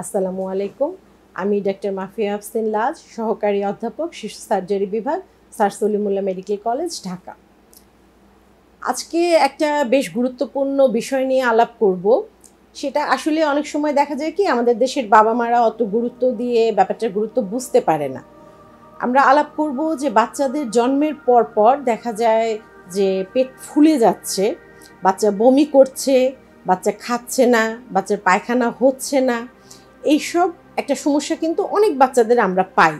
আসসালামু আলাইকুম। আমি ডাক্তার মাফিয়া আফসিন লাজ, সহকারী অধ্যাপক, শিশু সার্জারি বিভাগ, sir Salimullah medical college, Dhaka. আজকে একটা বেশ গুরুত্বপূর্ণ বিষয় নিয়ে আলাপ করব। সেটা আসলে অনেক সময় দেখা যায় কি আমাদের দেশের বাবা মারা অত গুরুত্ব দিয়ে ব্যাপারটার গুরুত্ব বুঝতে পারে না। আমরা আলাপ করব যে বাচ্চাদের জন্মের পর পর দেখা যায় যে পেট ফুলে যাচ্ছে, বাচ্চা বমি করছে, বাচ্চা খাচ্ছে না, বাচ্চার পায়খানা হচ্ছে না। এইসব একটা সমস্যা কিন্তু অনেক বাচ্চাদের আমরা পাই।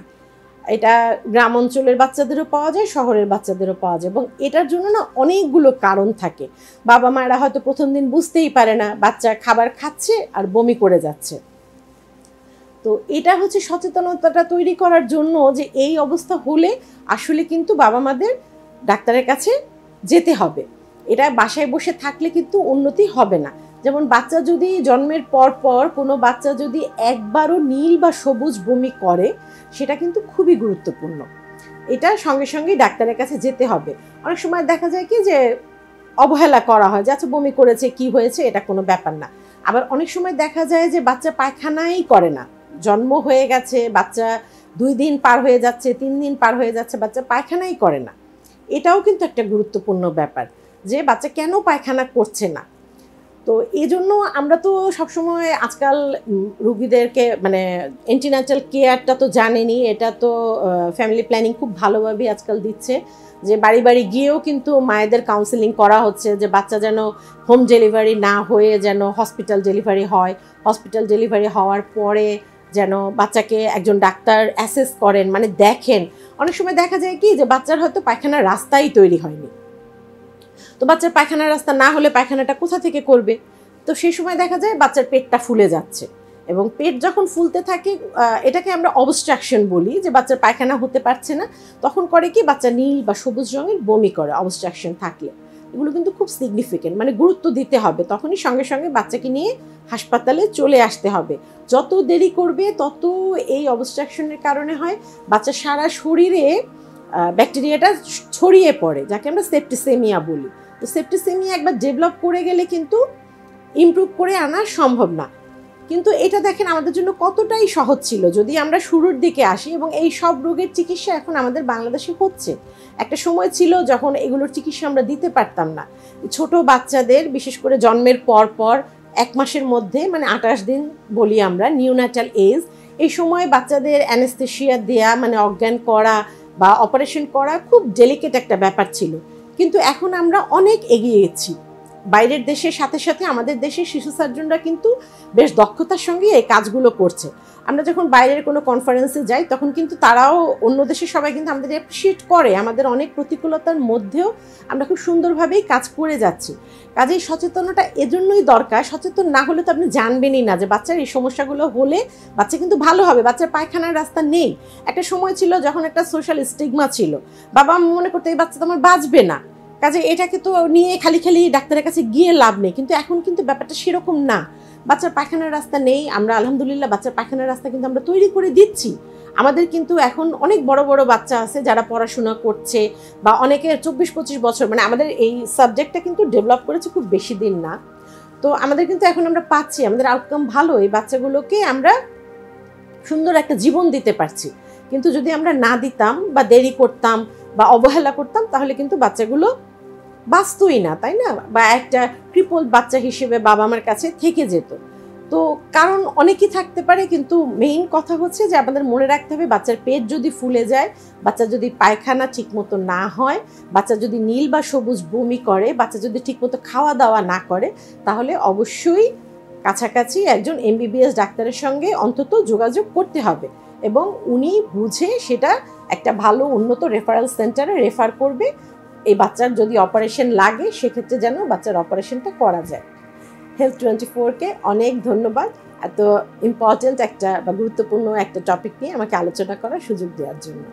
এটা গ্রাম অঞ্চলের বাচ্চাদেরও পাওয়া যায়, শহরের বাচ্চাদেরও পাওয়া যায়, এবং এটার জন্য না অনেকগুলো কারণ থাকে। বাবা মায়েরা হয়তো প্রথম দিন বুঝতেই পারে না বাচ্চা খাবার খাচ্ছে আর বমি করে যাচ্ছে। তো এটা হচ্ছে সচেতনতাটা তৈরি করার জন্য যে এই অবস্থা হলে আসলে কিন্তু বাবা মাদের ডাক্তারের কাছে যেতে হবে। এটা বাসায় বসে থাকলে কিন্তু উন্নতি হবে না। যেমন বাচ্চা যদি জন্মের পর পর কোনো বাচ্চা যদি একবারও নীল বা সবুজ বমি করে, সেটা কিন্তু খুবই গুরুত্বপূর্ণ। এটা সঙ্গে সঙ্গেই ডাক্তারের কাছে যেতে হবে। অনেক সময় দেখা যায় কি যে অবহেলা করা হয় যে আচ্ছা বমি করেছে, কি হয়েছে, এটা কোনো ব্যাপার না। আবার অনেক সময় দেখা যায় যে বাচ্চা পায়খানাই করে না, জন্ম হয়ে গেছে, বাচ্চা 2 দিন পার হয়ে যাচ্ছে, 3 দিন পার হয়ে যাচ্ছে, বাচ্চা পায়খানাই করে না। এটাও কিন্তু একটা গুরুত্বপূর্ণ ব্যাপার যে বাচ্চা কেন পায়খানা করছে না। তো এই জন্য আমরা তো সবসময় আজকাল রুগীদেরকে মানে অ্যান্টিনাটাল কেয়ারটা তো জানেনই, এটা তো ফ্যামিলি প্ল্যানিং খুব ভালোভাবেই আজকাল দিচ্ছে, যে বাড়ি বাড়ি গিয়েও কিন্তু মায়েদের কাউন্সেলিং করা হচ্ছে যে বাচ্চা যেন হোম ডেলিভারি না হয়ে যেন হসপিটাল ডেলিভারি হয়, হসপিটাল ডেলিভারি হওয়ার পরে যেন বাচ্চাকে একজন ডাক্তার অ্যাসেস করেন, মানে দেখেন। অনেক সময় দেখা যায় কি যে বাচ্চার হয়তো পায়খানার রাস্তাই তৈরি হয়নি, তো বাচ্চার পায়খানার রাস্তা না হলে পায়খানাটা কোথা থেকে করবে। তো সেই সময় দেখা যায় বাচ্চার পেটটা ফুলে যাচ্ছে, এবং পেট যখন ফুলতে থাকে এটাকে আমরা অবস্ট্রাকশন বলি, যে বাচ্চার পায়খানা হতে পারছে না, তখন করে কি বাচ্চা নীল বা সবুজ রঙের বমি করে অবস্ট্রাকশন থাকলে। এগুলো কিন্তু খুব সিগনিফিকেন্ট, মানে গুরুত্ব দিতে হবে, তখনই সঙ্গে সঙ্গে বাচ্চাকে নিয়ে হাসপাতালে চলে আসতে হবে। যত দেরি করবে তত এই অবস্ট্রাকশনের কারণে হয় বাচ্চার সারা শরীরে ব্যাকটেরিয়াটা ছড়িয়ে পড়ে, যাকে আমরা সেপ্টিসেমিয়া বলি। তো সেপ্টিসেমিয়া একবার ডেভেলপ করে গেলে কিন্তু ইমপ্রুভ করে আনা সম্ভব না। কিন্তু এটা দেখেন আমাদের জন্য কতটাই সহজ ছিল যদি আমরা শুরুর দিকে আসি, এবং এই সব রোগের চিকিৎসা এখন আমাদের বাংলাদেশে হচ্ছে। একটা সময় ছিল যখন এগুলোর চিকিৎসা আমরা দিতে পারতাম না। ছোট বাচ্চাদের বিশেষ করে জন্মের পর পর 1 মাসের মধ্যে, মানে 28 দিন বলি আমরা, নিউন্যাটাল এজ, এই সময় বাচ্চাদের অ্যানেস্থেশিয়া দেয়া, মানে অজ্ঞান করা বা অপারেশন করা খুব ডেলিকেট একটা ব্যাপার ছিল। কিন্তু এখন আমরা অনেক এগিয়ে গেছি। বাইরের দেশের সাথে সাথে আমাদের দেশের শিশু সার্জনরা কিন্তু বেশ দক্ষতার সঙ্গে এই কাজগুলো করছে। আমরা যখন বাইরের কোনো কনফারেন্সে যাই তখন কিন্তু তারাও, অন্য দেশের সবাই কিন্তু আমাদের অ্যাপ্রিশিয়েট করে, আমাদের অনেক প্রতিকূলতার মধ্যেও আমরা খুব সুন্দরভাবেই কাজ করে যাচ্ছি। কাজেই সচেতনতা এজন্যই দরকার। সচেতন না হলে তো আপনি জানবেনই না যে বাচ্চার এই সমস্যাগুলো হলে বাচ্চা কিন্তু ভালো হবে, বাচ্চার পায়খানার রাস্তা নেই। একটা সময় ছিল যখন একটা সোশ্যাল স্টিগমা ছিল, বাবা মনে করতে এই বাচ্চা তো আমার বাঁচবে না, কাজে এটাকে তো নিয়ে খালি খালি ডাক্তারের কাছে গিয়ে লাভ নেই। কিন্তু এখন কিন্তু ব্যাপারটা সেরকম না। বাচ্চার পায়খানার রাস্তা নেই, আমরা আলহামদুলিল্লাহ বাচ্চার পায়খানার রাস্তা কিন্তু আমরা তৈরি করে দিচ্ছি। আমাদের কিন্তু এখন অনেক বড় বড় বাচ্চা আছে যারা পড়াশোনা করছে, বা অনেকে 24-25 বছর, মানে আমাদের এই সাবজেক্টটা কিন্তু ডেভেলপ করেছে খুব বেশি দিন না। তো আমাদের কিন্তু এখন আমরা পাচ্ছি, আমাদের আউটকাম ভালো, এই বাচ্চাগুলোকে আমরা সুন্দর একটা জীবন দিতে পারছি। কিন্তু যদি আমরা না দিতাম বা দেরি করতাম বা অবহেলা করতাম, তাহলে কিন্তু বাচ্চাগুলো বাঁচতই না, তাই না? বা একটা ক্রিপল বাচ্চা হিসেবে বাবা মার কাছে থেকে যেত। তো কারণ অনেকই থাকতে পারে, কিন্তু মেইন কথা হচ্ছে যে আমাদের মনে রাখতে হবে বাচ্চার পেট যদি ফুলে যায়, বাচ্চা যদি পায়খানা ঠিকমতো না হয়, বাচ্চা যদি নীল বা সবুজ বমি করে, বাচ্চা যদি ঠিকমতো খাওয়া দাওয়া না করে, তাহলে অবশ্যই কাছাকাছি একজন এমবিবিএস ডাক্তারের সঙ্গে অন্তত যোগাযোগ করতে হবে, এবং উনি বুঝে সেটা একটা ভালো উন্নত রেফারেল সেন্টারে রেফার করবে। এই বাচ্চার যদি অপারেশন লাগে সেক্ষেত্রে যেন বাচ্চার অপারেশনটা করা যায়। হেলথ24কে অনেক ধন্যবাদ এত ইম্পর্টেন্ট একটা বা গুরুত্বপূর্ণ একটা টপিক নিয়ে আমাকে আলোচনা করার সুযোগ দেওয়ার জন্য।